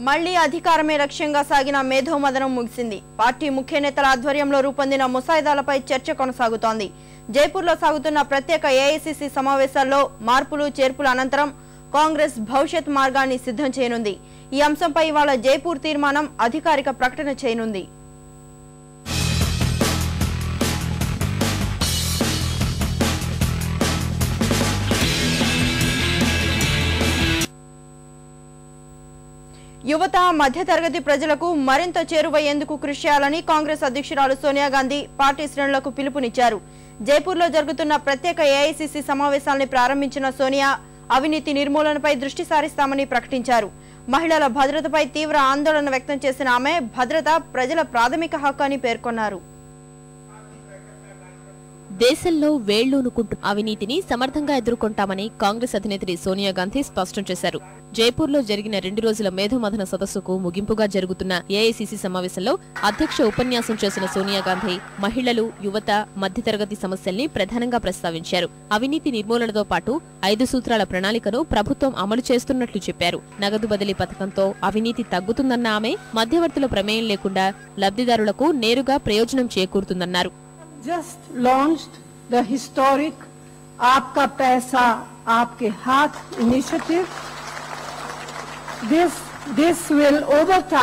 మళ్లీ అధికారమే లక్ష్యంగా సాగిన మేధోమదనం ముగిసింది. పార్టీ ముఖ్య నేతల ఆధ్వర్యంలో రూపొందిన ముసాయిదాలపై చర్చ కొనసాగుతోంది. జైపూర్లో సాగుతున్న ప్రత్యేక ఏఐసీసీ సమావేశాల్లో మార్పులు చేర్పుల అనంతరం కాంగ్రెస్ భవిష్యత్ మార్గాన్ని సిద్ధం చేయనుంది. ఈ అంశంపై ఇవాళ జైపూర్ తీర్మానం అధికారిక ప్రకటన చేయనుంది. యువత మధ్యతరగతి ప్రజలకు మరింత చేరువయ్యేందుకు కృషి చేయాలని కాంగ్రెస్ అధ్యక్షురాలు సోనియా గాంధీ పార్టీ శ్రేణులకు పిలుపునిచ్చారు. జైపూర్లో జరుగుతున్న ప్రత్యేక ఏఐసీసీ సమావేశాన్ని ప్రారంభించిన సోనియా అవినీతి నిర్మూలనపై దృష్టి సారిస్తామని ప్రకటించారు. మహిళల భద్రతపై తీవ్ర ఆందోళన వ్యక్తం చేసిన ఆమె భద్రత ప్రజల ప్రాథమిక హక్కు అని పేర్కొన్నారు. దేశంలో వేళ్లూనుకుంటూ అవినీతిని సమర్థంగా ఎదుర్కొంటామని కాంగ్రెస్ అధినేత్రి సోనియా గాంధీ స్పష్టం చేశారు. జైపూర్లో జరిగిన 2 రోజుల మేధోమథన సదస్సుకు ముగింపుగా జరుగుతున్న ఏఐసీసీ సమావేశంలో అధ్యక్ష ఉపన్యాసం చేసిన సోనియా గాంధీ మహిళలు, యువత, మధ్యతరగతి సమస్యల్ని ప్రధానంగా ప్రస్తావించారు. అవినీతి నిర్మూలనతో పాటు 5 సూత్రాల ప్రణాళికను ప్రభుత్వం అమలు చేస్తున్నట్లు చెప్పారు. నగదు బదిలీ పథకంతో అవినీతి తగ్గుతుందన్న ఆమె మధ్యవర్తుల ప్రమేయం లేకుండా లబ్ధిదారులకు నేరుగా ప్రయోజనం చేకూరుతుందన్నారు. Just launched the historic Aapka Paisa Aapke Haath initiative. This will over time